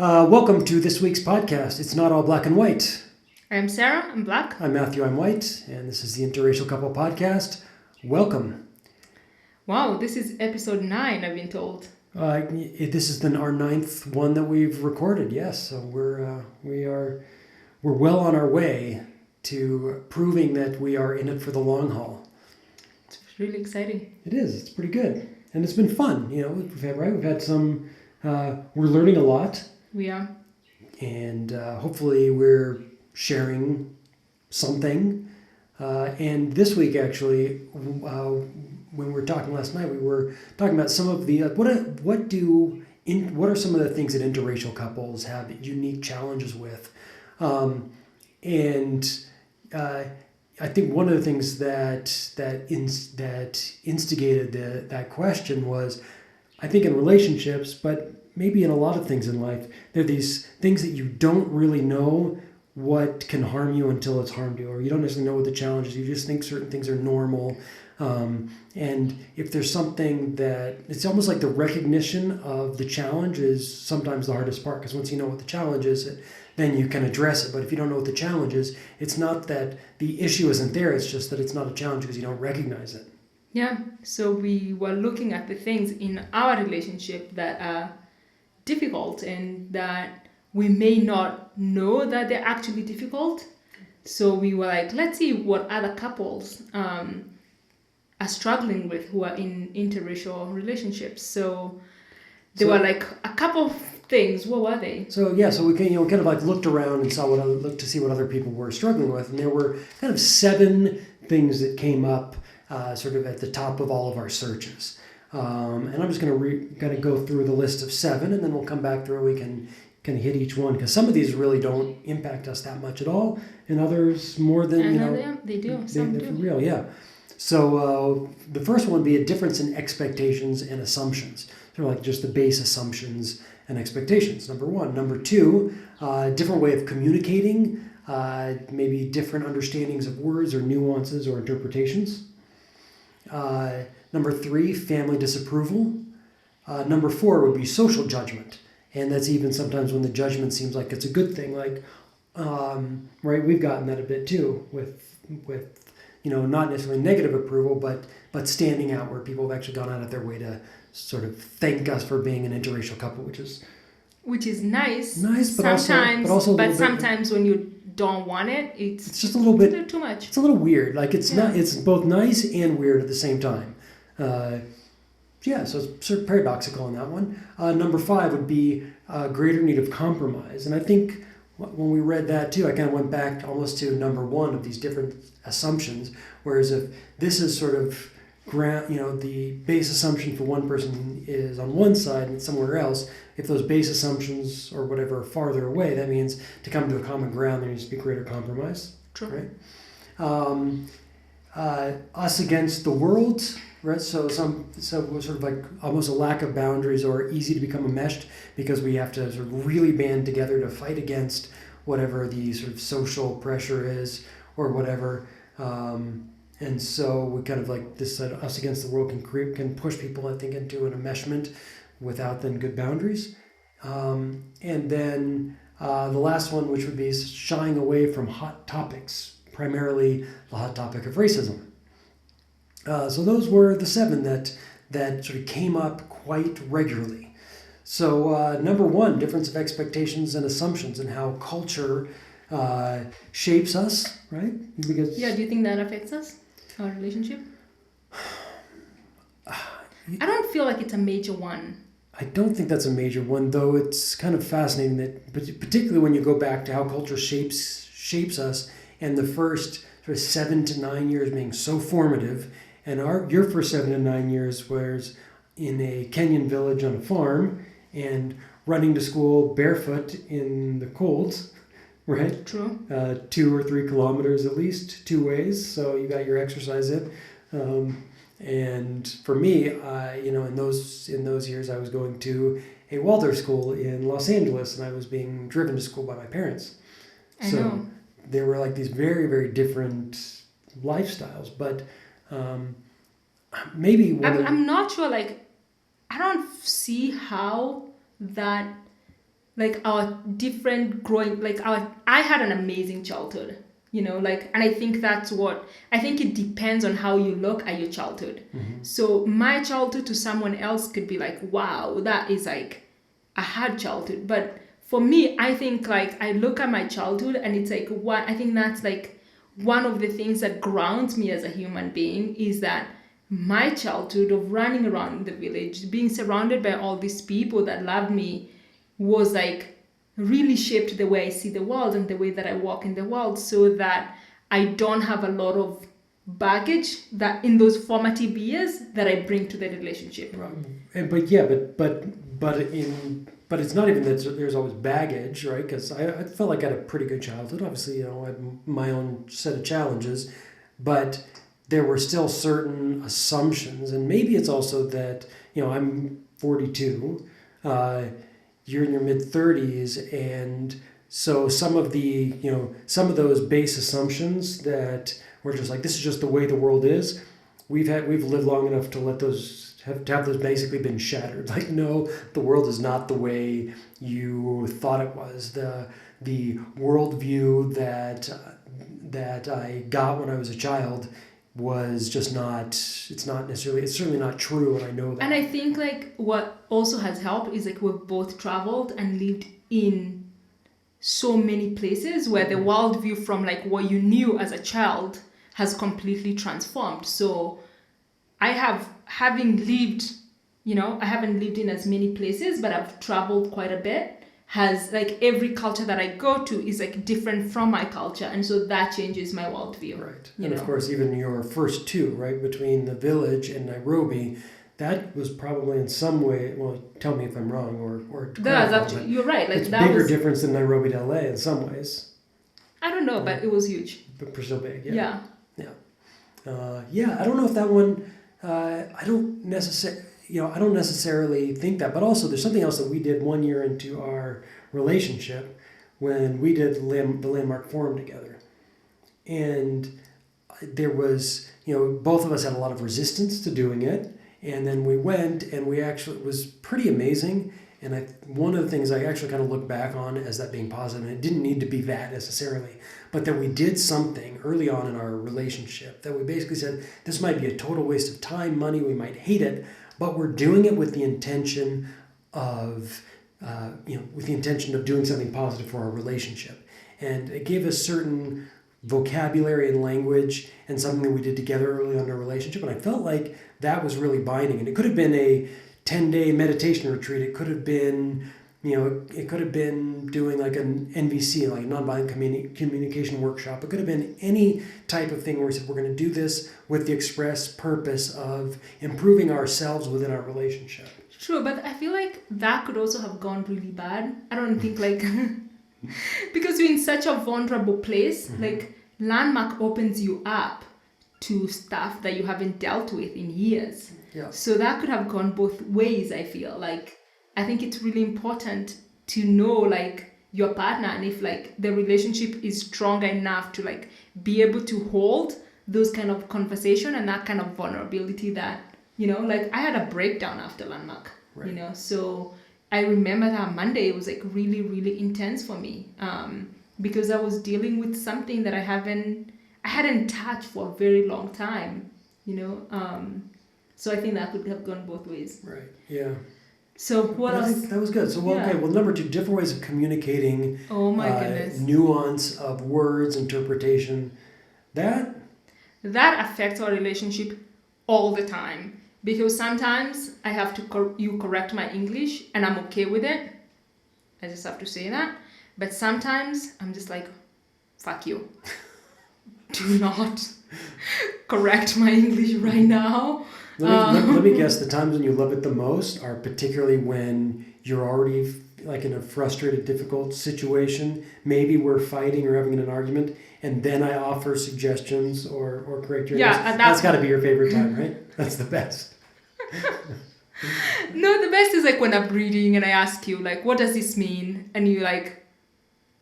Welcome to this week's podcast. It's not all black and white. I'm Cera, I'm black. I'm Matthew, I'm white, and this is the Interracial Couple Podcast. Welcome. Wow, this is episode 9, I've been told. This is our 9th one that we've recorded. Yes, so we're well on our way to proving that we are in it for the long haul. It's really exciting. It is. It's pretty good, and it's been fun. You know, we've had some. We're learning a lot. We are. And hopefully we're sharing something. And this week, actually, when we were talking last night, we were talking about some of the what are some of the things that interracial couples have unique challenges with, and I think one of the things that instigated that question was, I think in relationships, but maybe in a lot of things in life, there are these things that you don't really know what can harm you until it's harmed you, or you don't necessarily know what the challenge is. You just think certain things are normal. And if there's something that, it's almost like the recognition of the challenge is sometimes the hardest part, because once you know what the challenge is, then you can address it. But if you don't know what the challenge is, it's not that the issue isn't there, it's just that it's not a challenge because you don't recognize it. Yeah, so we were looking at the things in our relationship that are difficult and that we may not know that they're actually difficult. So we were like, let's see what other couples are struggling with who are in interracial relationships. So there were like a couple of things. What were they? So we kind of like looked around and looked to see what other people were struggling with, and there were kind of 7 things that came up sort of at the top of all of our searches. And I'm just going to go through the list of 7, and then we'll come back through. We can hit each one, because some of these really don't impact us that much at all, and others more than they do. Some they're do. for real, yeah. So the first one would be a difference in expectations and assumptions, sort of like just the base assumptions and expectations. Number 1. Number 2, different way of communicating, maybe different understandings of words or nuances or interpretations. Number 3, family disapproval. Number 4 would be social judgment. And that's even sometimes when the judgment seems like it's a good thing. Like, right, we've gotten that a bit too with not necessarily negative approval, but standing out, where people have actually gone out of their way to sort of thank us for being an interracial couple, which is nice. Nice, but sometimes, also sometimes when you don't want it, it's just a little bit too much. It's a little weird. Like it's both nice and weird at the same time. So it's sort of paradoxical in that one. Number 5 would be a greater need of compromise. And I think when we read that too, I kind of went back almost to number 1 of these different assumptions. Whereas if this is sort of the base assumption for one person is on one side and somewhere else, if those base assumptions or whatever are farther away, that means to come to a common ground, there needs to be greater compromise. True. Right? Us against the world. Right, so sort of like almost a lack of boundaries, or easy to become enmeshed because we have to sort of really band together to fight against whatever the sort of social pressure is or whatever. And so we kind of like this us against the world can push people, I think, into an enmeshment without then good boundaries. And then the last one, which would be shying away from hot topics, primarily the hot topic of racism. So those were the 7 that sort of came up quite regularly. So number 1, difference of expectations and assumptions, and how culture shapes us, right? Because do you think that affects us, our relationship? I don't feel like it's a major one. I don't think that's a major one, though it's kind of fascinating that, particularly when you go back to how culture shapes us, and the first sort of 7 to 9 years being so formative. And your first 7 to 9 years was in a Kenyan village on a farm and running to school barefoot in the cold, right? True. 2 or 3 kilometers at least, 2 ways. So you got your exercise in. And for me, in those years, I was going to a Waldorf school in Los Angeles, and I was being driven to school by my parents. I know. There were like these very, very different lifestyles, but maybe I'm not sure, like, I don't see how that like our different growing, like I had an amazing childhood, like, and I think I think it depends on how you look at your childhood. So my childhood to someone else could be like, wow, that is like a hard childhood. But for me, I think like I look at my childhood and it's like, what I think that's like one of the things that grounds me as a human being is that my childhood of running around the village, being surrounded by all these people that loved me, was like really shaped the way I see the world and the way that I walk in the world, so that I don't have a lot of baggage that in those formative years that I bring to the relationship. Right. But it's not even that there's always baggage, right? Because I felt like I had a pretty good childhood. Obviously, I had my own set of challenges, but there were still certain assumptions, and maybe it's also that I'm 42, you're in your mid 30s, and so some of those base assumptions that we're just like, this is just the way the world is. We've lived long enough to let those have those basically been shattered. Like, no, the world is not the way you thought it was. The worldview that I got when I was a child was just not. It's certainly not true, and I know that. And I think like what also has helped is like we've both traveled and lived in so many places where the worldview from like what you knew as a child has completely transformed. So I having lived, I haven't lived in as many places, but I've traveled quite a bit. Has like every culture that I go to is like different from my culture, and so that changes my worldview. Right, and of course, even your first two, right, between the village and Nairobi, that was probably in some way. Well, tell me if I'm wrong, or that's actually, you're right. Like it's that bigger was difference than Nairobi to LA in some ways. I don't know, but it was huge. But still big, Yeah. I don't know if that one. I don't necessarily think that, but also there's something else that we did 1 year into our relationship when we did the Landmark Forum together, and there was, both of us had a lot of resistance to doing it, and then we went, and it was pretty amazing. And one of the things I actually kind of look back on as that being positive, and it didn't need to be that necessarily, but that we did something early on in our relationship that we basically said, this might be a total waste of time, money, we might hate it, but we're doing it with the intention of, doing something positive for our relationship. And it gave us certain vocabulary and language and something that we did together early on in our relationship. And I felt like that was really binding. And it could have been a 10-day meditation retreat. It could have been, doing like an NVC, like nonviolent communication workshop. It could have been any type of thing where we said, we're going to do this with the express purpose of improving ourselves within our relationship. Sure, but I feel like that could also have gone really bad. I don't think like, because you're in such a vulnerable place, like Landmark opens you up to stuff that you haven't dealt with in years. Yeah. So that could have gone both ways, I feel. Like, I think it's really important to know, like, your partner, and if, like, the relationship is strong enough to, like, be able to hold those kind of conversation and that kind of vulnerability that, like, I had a breakdown after Landmark, right. So I remember that Monday, it was, like, really, really intense for me because I was dealing with something that I hadn't touched for a very long time, So I think that could have gone both ways. Right. Yeah. So what else? That was good. So okay. Well, number 2, different ways of communicating. Oh my goodness. Nuance of words, interpretation. That affects our relationship all the time, because sometimes I have to you correct my English and I'm okay with it. I just have to say that. But sometimes I'm just like, fuck you. Do not correct my English right now. Let me guess, the times when you love it the most are particularly when you're already like in a frustrated, difficult situation. Maybe we're fighting or having an argument, and then I offer suggestions or correct your English. Yeah, that's got to be your favorite time, right? That's the best. No, the best is like when I'm reading and I ask you, like, what does this mean? And you're like,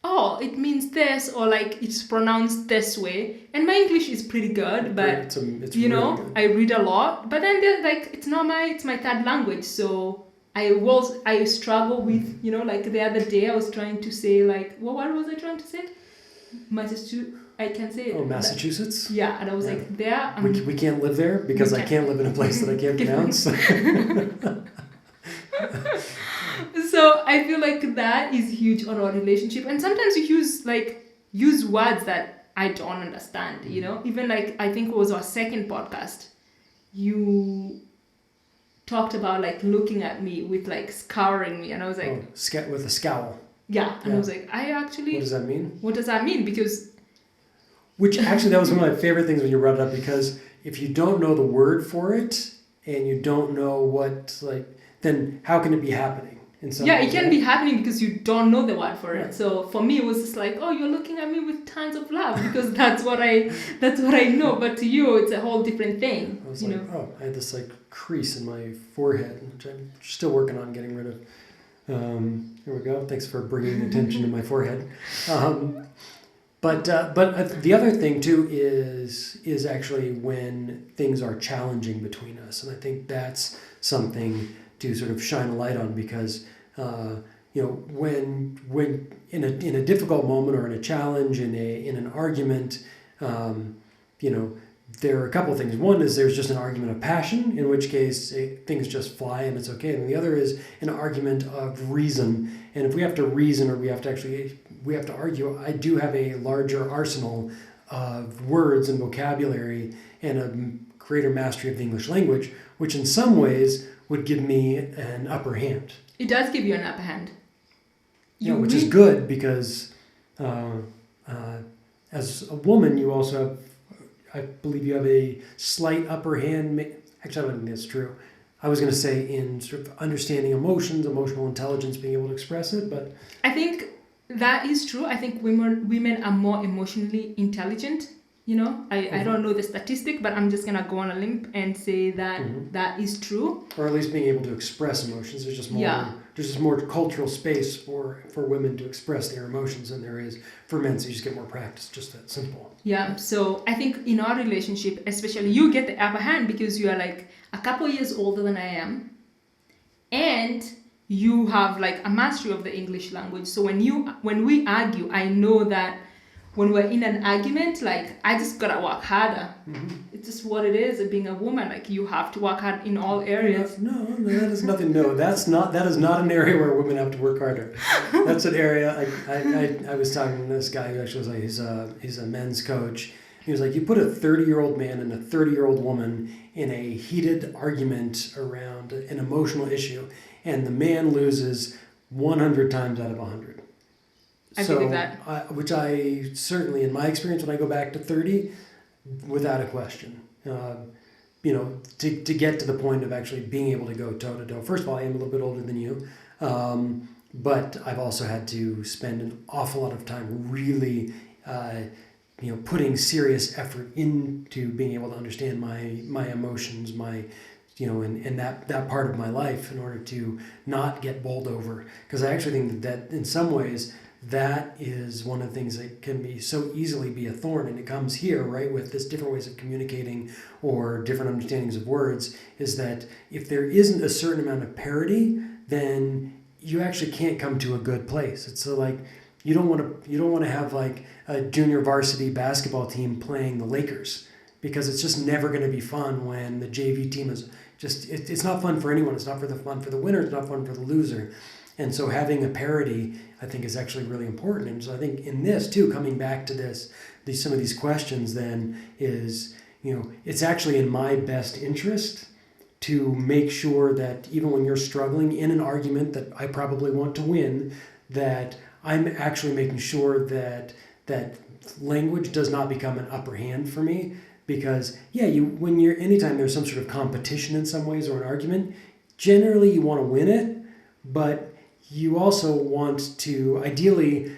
oh, it means this, or like it's pronounced this way. And my English is pretty good, but it's really good. I read a lot. But then like it's my third language, so I struggle with, like the other day I was trying to say like, what was I trying to say? Massachusetts. I can say it. Oh, Massachusetts? Yeah, and I was like, there. We can't live there because I can't live in a place that I can't pronounce. So I feel like that is huge on our relationship. And sometimes you use words that I don't understand, Even like, I think it was our second podcast, you talked about like looking at me with like scouring me, and I was like... with a scowl. Yeah, and I was like, what does that mean? What does that mean? Because... Which actually, that was one of my favorite things when you brought it up, because if you don't know the word for it, and you don't know what, then how can it be happening? It can be happening because you don't know the word for it. So for me, it was just like, oh, you're looking at me with tons of love because that's what I know. But to you, it's a whole different thing. I was I had this crease in my forehead, which I'm still working on getting rid of. Here we go. Thanks for bringing attention to my forehead. But the other thing too is actually when things are challenging between us, and I think that's something to sort of shine a light on, because when in a difficult moment or in a challenge, in an argument, there are a couple of things. One is there's just an argument of passion, in which case things just fly and it's okay. And the other is an argument of reason. And if we have to reason, or we have to argue, I do have a larger arsenal of words and vocabulary and a greater mastery of the English language, which in some ways would give me an upper hand. It does give you an upper hand. Which is good, because as a woman, you also have, I believe you have a slight upper hand. Actually, I don't think that's true. I was going to say in sort of understanding emotions, emotional intelligence, being able to express it, but... I think that is true. I think women are more emotionally intelligent. I don't know the statistic, but I'm just going to go on a limb and say that that is true. Or at least being able to express emotions. There's just more cultural space for women to express their emotions than there is for men, so you just get more practice, just that simple. Yeah, so I think in our relationship, especially, you get the upper hand because you are like a couple years older than I am, and you have like a mastery of the English language. So when we argue, I know that when we're in an argument, like, I just gotta work harder. It's just what it is of being a woman. Like, you have to work hard in all areas. No, that is nothing. No, that is not an area where women have to work harder. That's an area. I was talking to this guy who actually was like, he's a men's coach. He was like, you put a 30-year-old man and a 30-year-old woman in a heated argument around an emotional issue, and the man loses 100 times out of 100. I believe that. Which I certainly, in my experience, when I go back to 30, without a question, to get to the point of actually being able to go toe to toe. First of all, I am a little bit older than you, but I've also had to spend an awful lot of time really, putting serious effort into being able to understand my emotions, and that part of my life, in order to not get bowled over. Because I actually think that in some ways, that is one of the things that can be so easily be a thorn, and it comes here, right, with this different ways of communicating or different understandings of words, is that if there isn't a certain amount of parity, then you actually can't come to a good place. It's so like you don't want to have like a junior varsity basketball team playing the Lakers, because it's just never going to be fun when the JV team is just it's not fun for anyone. It's not fun for the winner. It's not fun for the loser. And so having a parity, I think, is actually really important. And so I think in this too, coming back to some of these questions then is, it's actually in my best interest to make sure that even when you're struggling in an argument that I probably want to win, that I'm actually making sure that language does not become an upper hand for me. Because anytime there's some sort of competition in some ways or an argument, generally you want to win it, but you also want to, ideally,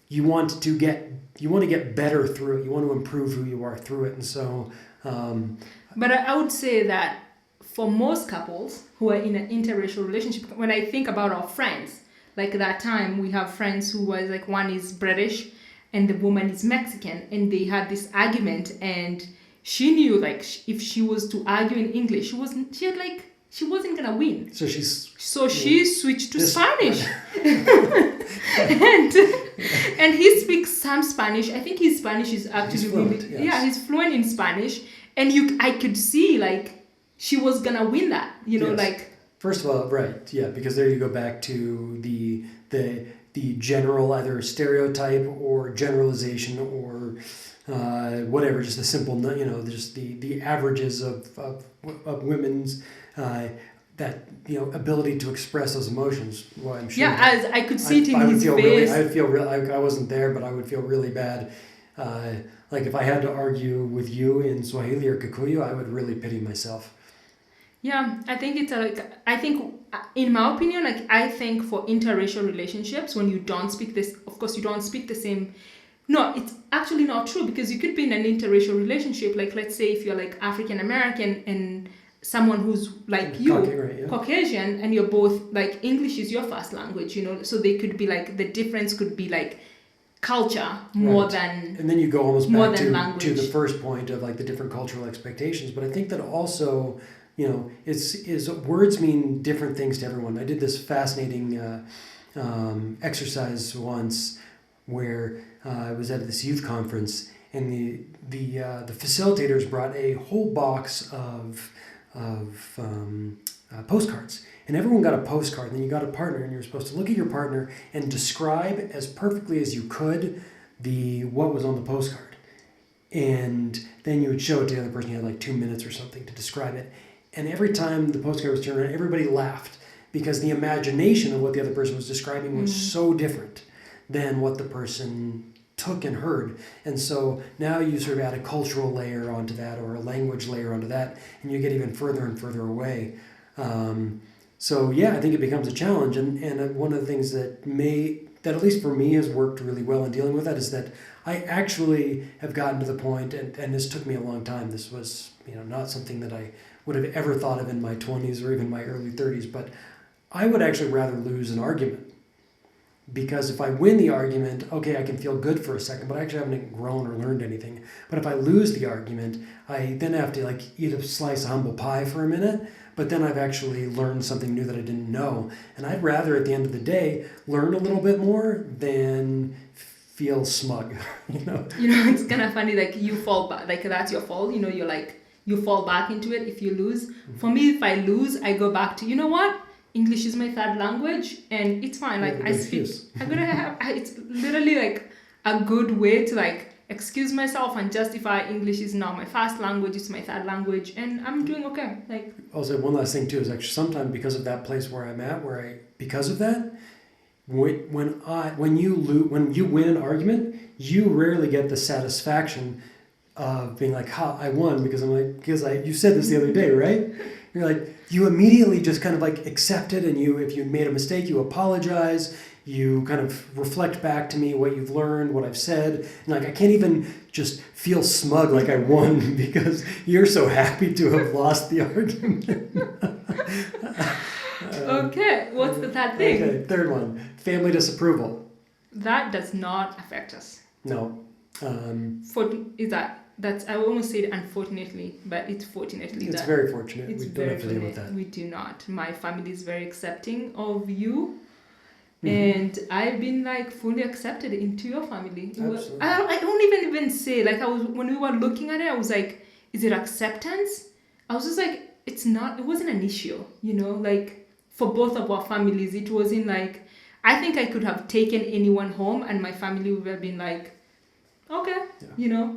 you want to get better through it. You want to improve who you are through it. And so... But I would say that for most couples who are in an interracial relationship, when I think about our friends, like that time we have friends who was like, one is British and the woman is Mexican, and they had this argument, and she knew like if she was to argue in English, she had like she wasn't gonna win. So she switched to Spanish. Right. and he speaks some Spanish. I think his Spanish is actually He's fluent, really, yes. yeah, he's fluent in Spanish. And I could see like she was gonna win that, Yes. like. First of all, right, yeah, because there you go back to the general either stereotype or generalization or whatever, just the simple, just the averages of women's that ability to express those emotions. Well, I'm sure. Yeah, as I could see it in his face. I would feel really. I wasn't there, but I would feel really bad. Like if I had to argue with you in Swahili or Kikuyu, I would really pity myself. Yeah, I think it's in my opinion, I think for interracial relationships, when you don't speak this, of course you don't speak the same. No, it's actually not true, because you could be in an interracial relationship. Like, let's say if you're like African American and someone who's like you, Right, yeah. Caucasian, and you're both like English is your first language, so they could be like, the difference could be like culture more Right. than. And then you go almost more back than to language. the first point of like the different cultural expectations. But I think that also, is words mean different things to everyone. I did this fascinating exercise once where I was at this youth conference, and the facilitators brought a whole box of postcards, and everyone got a postcard. And then you got a partner, and you were supposed to look at your partner and describe as perfectly as you could what was on the postcard, and then you would show it to the other person. You had like 2 minutes or something to describe it, and every time the postcard was turned around, everybody laughed because the imagination of what the other person was describing was so different than what the person took and heard. And so now you sort of add a cultural layer onto that, or a language layer onto that, and you get even further and further away. So yeah, I think it becomes a challenge. And one of the things that at least for me has worked really well in dealing with that is that I actually have gotten to the point, and this took me a long time. This was not something that I would have ever thought of in my 20s or even my early 30s, but I would actually rather lose an argument. Because if I win the argument, okay, I can feel good for a second, but I actually haven't grown or learned anything. But if I lose the argument, I then have to like eat a slice of humble pie for a minute, but then I've actually learned something new that I didn't know. And I'd rather at the end of the day learn a little bit more than feel smug. It's kind of funny, like you fall back, like that's your fault, you're like, you fall back into it if you lose. Mm-hmm. For me, if I lose, I go back to, what? English is my third language, and it's fine. Like I speak, it's literally like a good way to like excuse myself and justify English is not my first language, it's my third language, and I'm doing okay. Like also, one last thing too is actually sometimes because of that place where I'm at, because of that, when you win an argument, you rarely get the satisfaction of being like, "Ha, I won," because you said this the other day, right? You're like, you immediately just kind of like accept it, and if you made a mistake, you apologize, you kind of reflect back to me what you've learned, what I've said, and like I can't even just feel smug like I won because you're so happy to have lost the argument. Okay, what's the third thing? Okay, third one, family disapproval. That does not affect us. No. That's I almost said unfortunately, but it's fortunately. It's very fortunate. It's we don't have to deal with that. We do not. My family is very accepting of you, and I've been like fully accepted into your family. Absolutely. I don't even say like when we were looking at it, I was like, is it acceptance? I was just like, it's not. It wasn't an issue, like for both of our families. It wasn't like I think I could have taken anyone home, and my family would have been like, okay, yeah.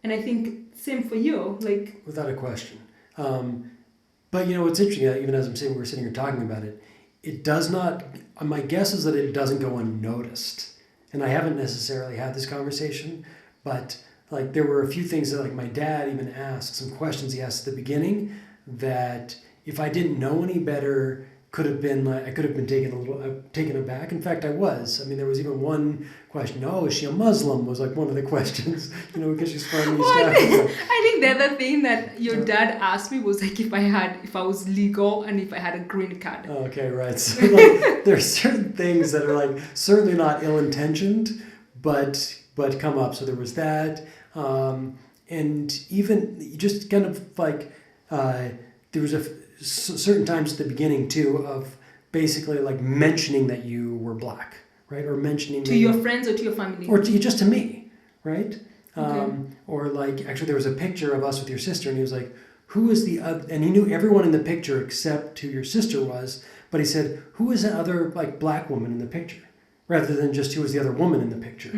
And I think same for you, like without a question. But what's interesting, even as we're sitting here talking about it, it does not. My guess is that it doesn't go unnoticed, and I haven't necessarily had this conversation, but like there were a few things that like my dad even asked, some questions he asked at the beginning that if I didn't know any better, could have been like I could have been taken aback. In fact, I was. I mean, there was even one question. Oh, is she a Muslim? Was like one of the questions. Because she's from East Africa. I think the other thing that your dad asked me was like if I was legal and if I had a green card. Okay, right. So like, there are certain things that are like certainly not ill-intentioned, but come up. So there was that, and even just kind of like there was certain times at the beginning too of basically like mentioning that you were black, right? Or mentioning To your friends or to your family? or just to me, right? Okay. Or like actually there was a picture of us with your sister, and he was like, "Who is the other?" And he knew everyone in the picture except who your sister was, but he said, "Who is the other like black woman in the picture?" Rather than just who was the other woman in the picture.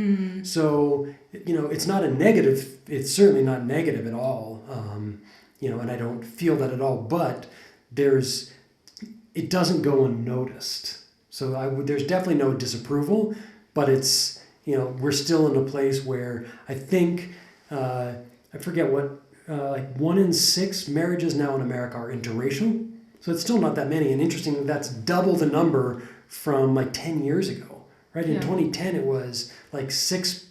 So, it's not a negative, it's certainly not negative at all, and I don't feel that at all, but it doesn't go unnoticed. So there's definitely no disapproval, but it's, we're still in a place where I think, I forget what, like 1 in 6 marriages now in America are interracial. So it's still not that many, and interestingly, that's double the number from like 10 years ago. Right, in 2010 it was like 6.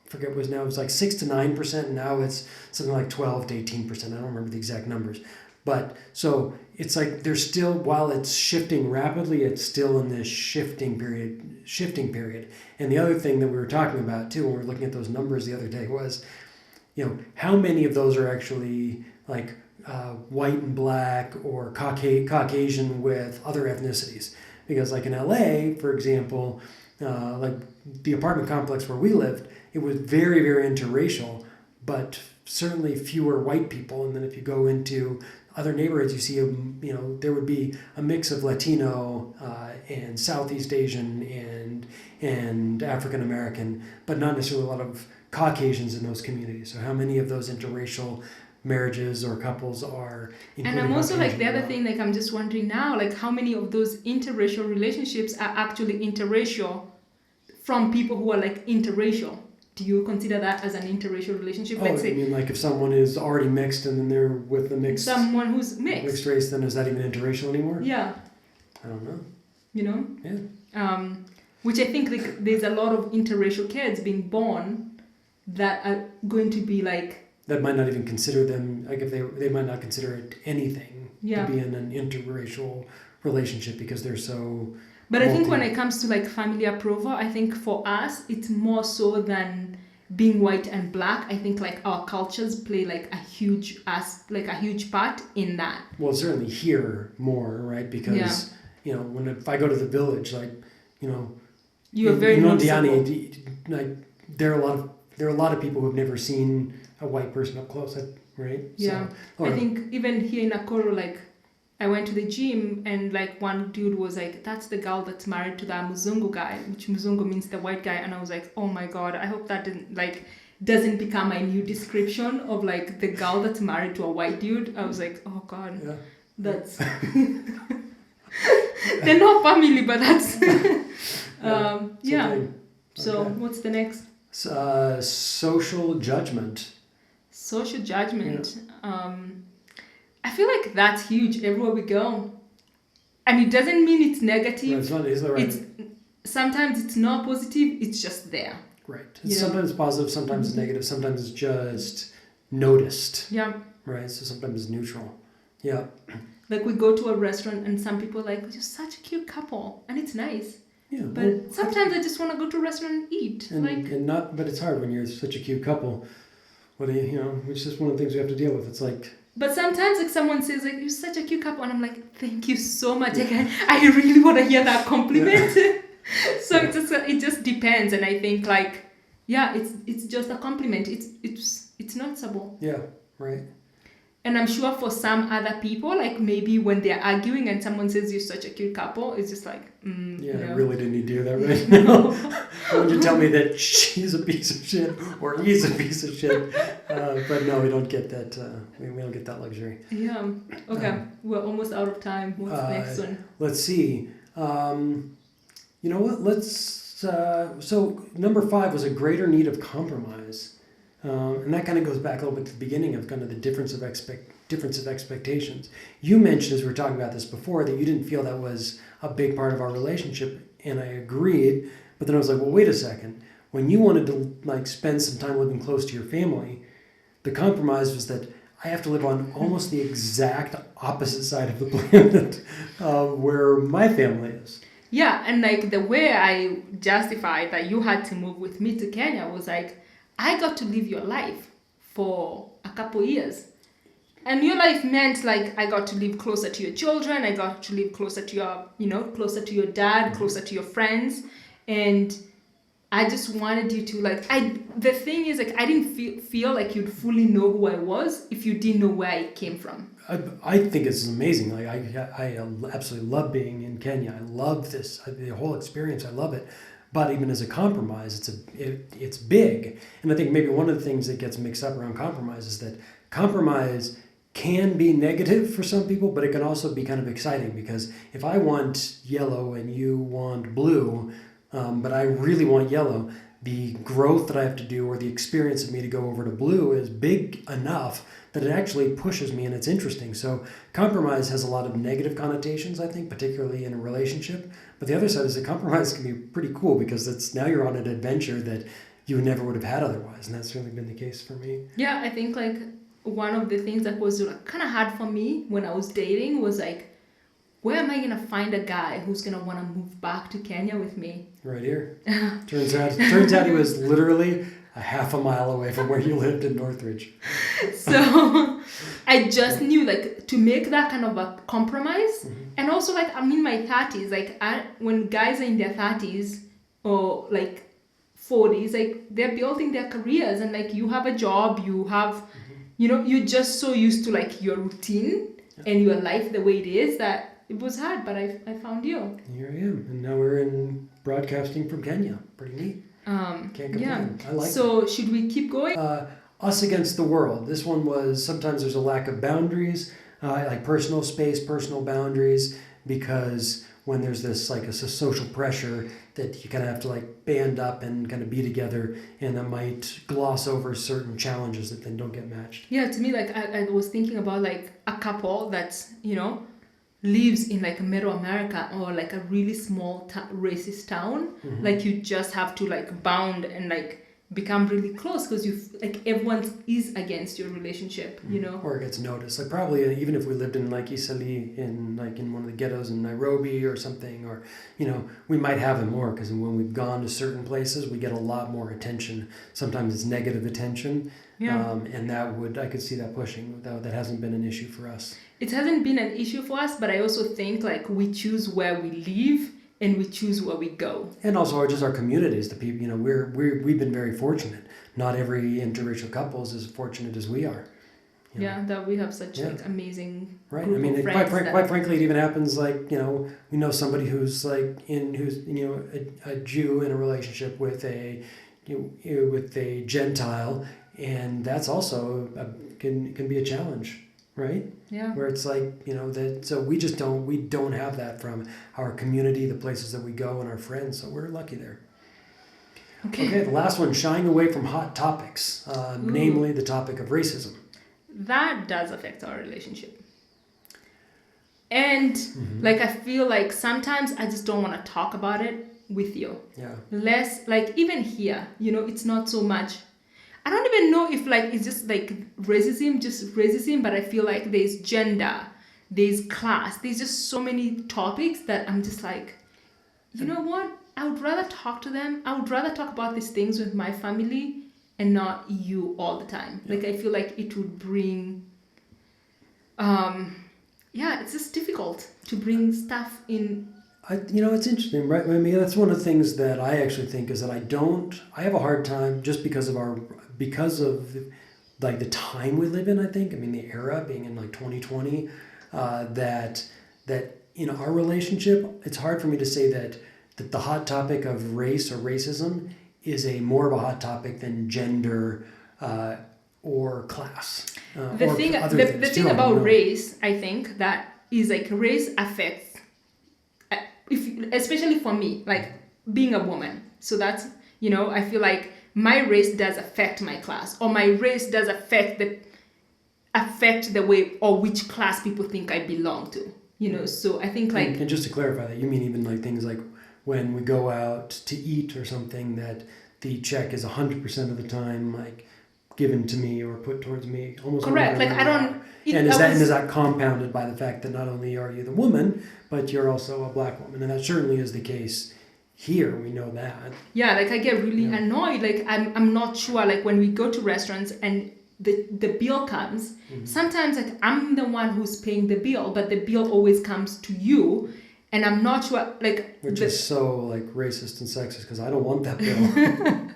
I forget what it was now. It was like 6 to 9%. And now it's something like 12 to 18%. I don't remember the exact numbers, but so it's like there's still, while it's shifting rapidly, it's still in this shifting period. And the other thing that we were talking about too when we were looking at those numbers the other day was, how many of those are actually like white and black or Caucasian with other ethnicities? Because like in LA, for example. Like the apartment complex where we lived, it was very, very interracial, but certainly fewer white people. And then if you go into other neighborhoods, you see, there would be a mix of Latino and Southeast Asian and African American, but not necessarily a lot of Caucasians in those communities. So how many of those interracial marriages or couples are and I'm also like the other thing, like I'm just wondering now, like how many of those interracial relationships are actually interracial from people who are like interracial? Do you consider that as an interracial relationship? Let's say, you mean like if someone is already mixed and then they're with a mixed someone who's mixed race, then is that even interracial anymore? Yeah, I don't know. Yeah. Which I think like there's a lot of interracial kids being born that are going to be like that might not even consider them, like if they might not consider it anything to be in an interracial relationship because they're so. But I think when it comes to like family approval, I think for us it's more so than being white and black. I think like our cultures play like a huge part in that. Well, certainly here more, right? Because if I go to the village, like you're very noticeable. Like there are a lot of people who've never seen a white person up close, right? Yeah. So, I think even here in Nakuru, like I went to the gym and like one dude was like, "That's the girl that's married to that Muzungu guy," which Muzungu means the white guy, and I was like, "Oh my god, I hope that doesn't become my new description of like the girl that's married to a white dude." I was like, "Oh god, that's." They're not family, but that's So okay. what's the next? Social judgment. Social judgment. I feel like that's huge everywhere we go, and it doesn't mean it's negative. No, it's not, right. It's sometimes it's not positive. It's just there. Right. It's sometimes positive, sometimes it's negative, sometimes it's just noticed. Yeah. Right. So sometimes it's neutral. Yeah. Like we go to a restaurant and some people are like, "You're such a cute couple," and it's nice. Yeah. But sometimes I just want to go to a restaurant and eat. But it's hard when you're such a cute couple. What do which is one of the things we have to deal with. It's like. But sometimes like someone says like, "You're such a cute couple," and I'm like, "Thank you so much." Like, I really want to hear that compliment. Yeah. So it just depends, and I think like, it's just a compliment. It's noticeable. Yeah. Right. And I'm sure for some other people, like maybe when they're arguing and someone says you're such a cute couple, it's just like, I really didn't need to hear that right now. Why would you tell me that she's a piece of shit or he's a piece of shit? But no, we don't get that. We don't get that luxury. Yeah. Okay. We're almost out of time. What's the next one? Let's see. You know what? So number 5 was a greater need of compromise. And that kind of goes back a little bit to the beginning of kind of the difference of expectations. You mentioned, as we were talking about this before, that you didn't feel that was a big part of our relationship, and I agreed. But then I was like, well, wait a second. When you wanted to like spend some time living close to your family, the compromise was that I have to live on almost the exact opposite side of the planet where my family is. Yeah, and like the way I justified that you had to move with me to Kenya was like, I got to live your life for a couple years. And your life meant like I got to live closer to your children, I got to live closer to your, closer to your dad, closer to your friends. And I just wanted you to the thing is like I didn't feel like you'd fully know who I was if you didn't know where I came from. I think it's amazing. Like I absolutely love being in Kenya. I love this, the whole experience. I love it. But even as a compromise, it's big. And I think maybe one of the things that gets mixed up around compromise is that compromise can be negative for some people, but it can also be kind of exciting, because if I want yellow and you want blue, but I really want yellow, the growth that I have to do or the experience of me to go over to blue is big enough that it actually pushes me and it's interesting. So compromise has a lot of negative connotations, I think, particularly in a relationship. But the other side is that compromise can be pretty cool, because now you're on an adventure that you never would have had otherwise. And that's really been the case for me. Yeah, I think like one of the things that was kind of hard for me when I was dating was like, where am I going to find a guy who's going to want to move back to Kenya with me? Right here. Turns out he was literally a half a mile away from where you lived in Northridge. So I just knew like to make that kind of a compromise. Mm-hmm. And also like I'm in my 30s. Like when guys are in their 30s or like 40s, like they're building their careers, and like you have a job, you have, mm-hmm. You're just so used to like your routine and your life the way it is that it was hard, but I found you. Here I am, and now we're in broadcasting from Kenya. Pretty neat. Can't complain. Yeah. I like it. So should we keep going? Us against the world. This one was sometimes there's a lack of boundaries, like personal space, personal boundaries, because when there's this like a social pressure that you kind of have to like band up and kind of be together, and that might gloss over certain challenges that then don't get matched. Yeah, to me, like I was thinking about like a couple that's, lives in like middle America or like a really small racist town. Mm-hmm. Like you just have to like bound and like become really close because you like everyone is against your relationship, or it gets noticed. Like probably even if we lived in like Isali in one of the ghettos in Nairobi or something, or we might have it more because when we've gone to certain places we get a lot more attention. Sometimes it's negative attention. Yeah. And I could see that pushing. That hasn't been an issue for us. It hasn't been an issue for us, but I also think like we choose where we live and we choose where we go. And also just our communities, the people, we've been very fortunate. Not every interracial couple is as fortunate as we are. Yeah, that we have such like amazing right. Group I mean, of quite frankly, it even happens like we know somebody who's like a Jew in a relationship with a Gentile, and that's also can be a challenge. Right? Yeah. Where it's like, so we don't have that from our community, the places that we go, and our friends. So we're lucky there. Okay, the last one, shying away from hot topics, namely the topic of racism. That does affect our relationship. And like, I feel like sometimes I just don't want to talk about it with you. Yeah. Less, like even here, it's not so much. I don't even know if like it's just like racism, but I feel like there's gender, there's class, there's just so many topics that I'm just like, you know what? I would rather talk to them. I would rather talk about these things with my family and not you all the time. Yeah. Like I feel like it would bring, it's just difficult to bring stuff in. It's interesting, right? I mean, that's one of the things that I actually think is that I have a hard time just because of like the time we live in, I think. I mean, the era being in like 2020, that in our relationship, it's hard for me to say that the hot topic of race or racism is more of a hot topic than gender or class. The thing about race, I think, that is like race affects, especially for me, like being a woman. So that's, I feel like my race does affect my class, or my race does affect the way or which class people think I belong to, so I think like... And just to clarify that, you mean even like things like when we go out to eat or something, that the check is 100% of the time like given to me or put towards me, almost. Correct. Like I don't. And is that compounded by the fact that not only are you the woman, but you're also a black woman, and that certainly is the case here. We know that. Yeah, like I get really annoyed. Like I'm not sure. Like when we go to restaurants and the bill comes, sometimes like I'm the one who's paying the bill, but the bill always comes to you, and I'm not sure like which is so like racist and sexist because I don't want that bill.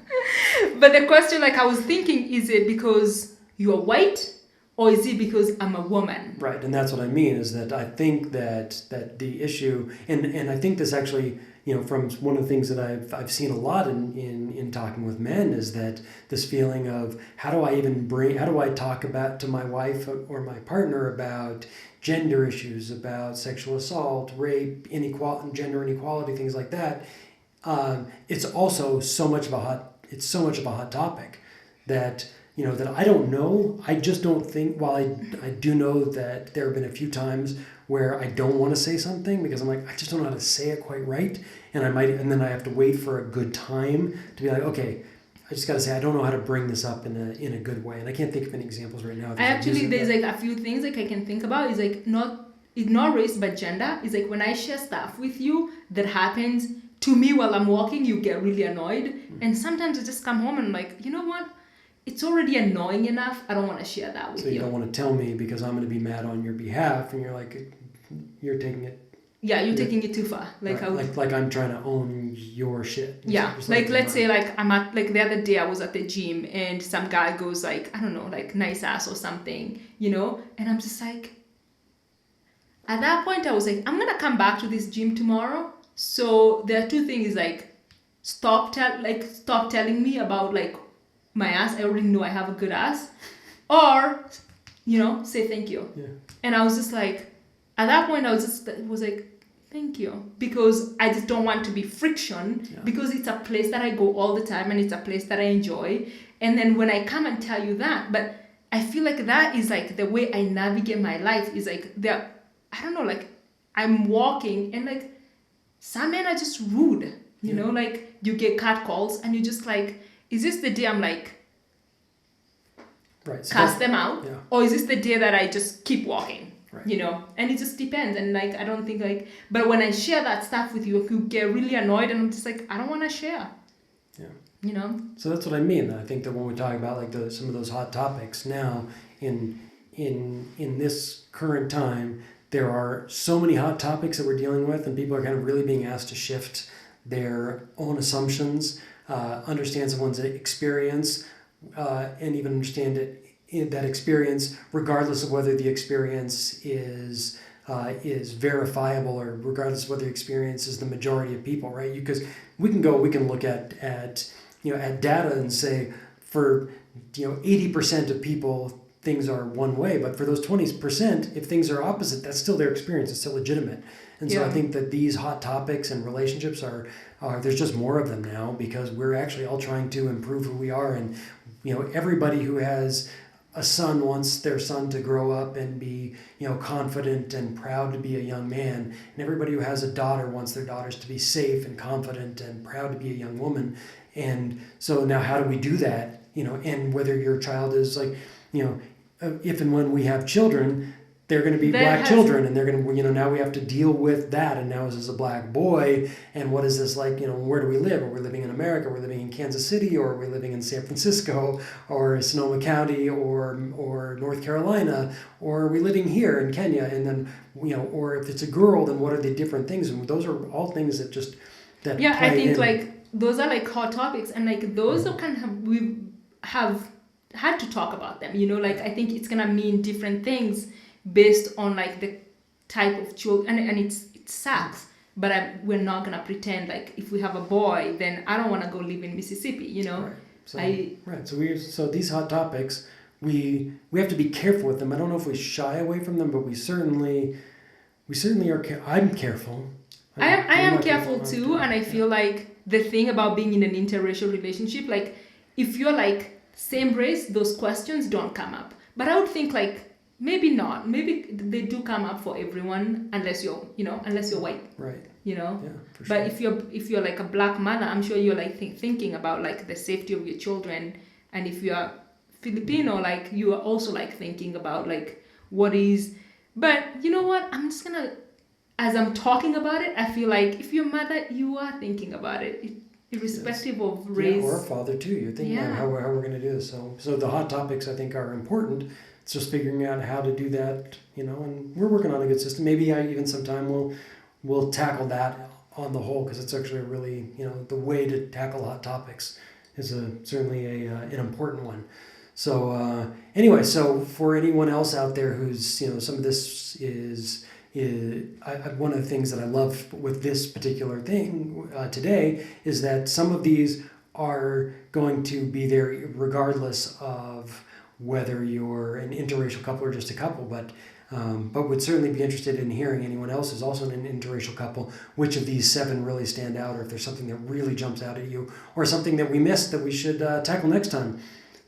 But the question, like I was thinking, is it because you're white, or is it because I'm a woman? Right, and that's what I mean is that I think that the issue, and I think this actually, from one of the things that I've seen a lot in talking with men is that this feeling of how do I talk about to my wife or my partner about gender issues, about sexual assault, rape, gender inequality, things like that. It's also so much of a hot topic that that I don't know. I just don't think. While I do know that there have been a few times where I don't want to say something because I'm like I just don't know how to say it quite right, and then I have to wait for a good time to be like, okay, I just got to say I don't know how to bring this up in a good way, and I can't think of any examples right now. There's like a few things like I can think about is like not race but gender. Is like when I share stuff with you that happens to me while I'm walking, you get really annoyed, and sometimes I just come home and I'm like, you know what? It's already annoying enough. I don't want to share that with you. So you don't want to tell me because I'm going to be mad on your behalf, and you're like, you're taking it. Yeah, you're taking it too far. Like right. like I'm trying to own your shit. Yeah, like let's say like I'm at like the other day I was at the gym and some guy goes like I don't know like nice ass or something, and I'm just like. At that point I was like I'm gonna come back to this gym tomorrow. So there are two things like stop telling me about like. My ass, I already know I have a good ass, or say thank you. Yeah. And I was just like, at that point I was like thank you, because I just don't want to be friction, because it's a place that I go all the time and it's a place that I enjoy. And then when I come and tell you that, but I feel like that is like the way I navigate my life is like I don't know, like I'm walking and like some men are just rude, like you get cat calls and you just like, is this the day I'm like, right, so cast them out? Yeah. Or is this the day that I just keep walking? Right. And it just depends. And like, I don't think like, but when I share that stuff with you, you get really annoyed and I'm just like, I don't want to share. Yeah. So that's what I mean. I think that when we talk about like some of those hot topics now in this current time, there are so many hot topics that we're dealing with, and people are kind of really being asked to shift their own assumptions, understand someone's experience, and even understand that experience, regardless of whether the experience is verifiable or regardless of whether the experience is the majority of people, right? Because we can look at data and say for 80% of people things are one way, but for those 20%, if things are opposite, that's still their experience. It's still legitimate. And so I think that these hot topics and relationships are there's just more of them now because we're actually all trying to improve who we are. And everybody who has a son wants their son to grow up and be confident and proud to be a young man, and everybody who has a daughter wants their daughters to be safe and confident and proud to be a young woman. And so now how do we do that? And whether your child is like if and when we have children, they're going to be black children, and they're going to, now we have to deal with that. And now as a black boy, and what is this like, where do we live? Are we living in America? Are we living in Kansas City? Or are we living in San Francisco or Sonoma County or North Carolina? Or are we living here in Kenya? And then, or if it's a girl, then what are the different things? And those are all things that play I think in. like those are like hot topics, and like those are kind of, we have had to talk about them, like I think it's going to mean different things based on like the type of children, and it sucks, but we're not gonna pretend like if we have a boy, then I don't want to go live in Mississippi, Right. So these hot topics, we have to be careful with them. I don't know if we shy away from them, but we certainly are. I'm careful. I am careful too, and I feel like the thing about being in an interracial relationship, like if you're like same race, those questions don't come up. But I would think like. Maybe not. Maybe they do come up for everyone, unless you're white. Right. Yeah, for sure. But if you're like a black mother, I'm sure you're like thinking about like the safety of your children, and if you are Filipino, like you are also like thinking about like what is. But you know what? I'm just gonna, as I'm talking about it, I feel like if you're a mother, you are thinking about it. irrespective of race. Yeah, or a father too. You're thinking about how we're going to do this. So the hot topics I think are important. It's just figuring out how to do that, and we're working on a good system. Maybe even sometime we'll tackle that on the whole, because it's actually a really, the way to tackle hot topics is certainly an important one. So anyway, so for anyone else out there who's, some of this is one of the things that I love with this particular thing today is that some of these are going to be there regardless of whether you're an interracial couple or just a couple, but would certainly be interested in hearing anyone else who's also an interracial couple, which of these 7 really stand out, or if there's something that really jumps out at you, or something that we missed that we should tackle next time.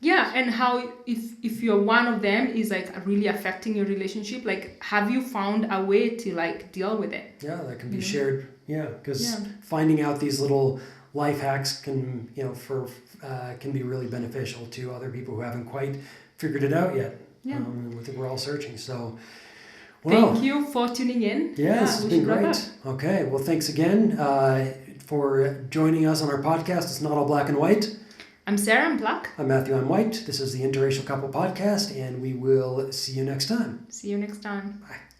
Yeah, and how if you're one of them is like really affecting your relationship, like have you found a way to like deal with it? Yeah, that can be shared. Yeah, because finding out these little life hacks can can be really beneficial to other people who haven't quite figured it out yet. Yeah, I think we're all searching. So, thank you for tuning in. Yes, it's been great. Okay, well, thanks again for joining us on our podcast. It's Not All Black and White. I'm Cera, I'm black. I'm Matthew, I'm white. This is the Interracial Couple Podcast, and we will see you next time. See you next time. Bye.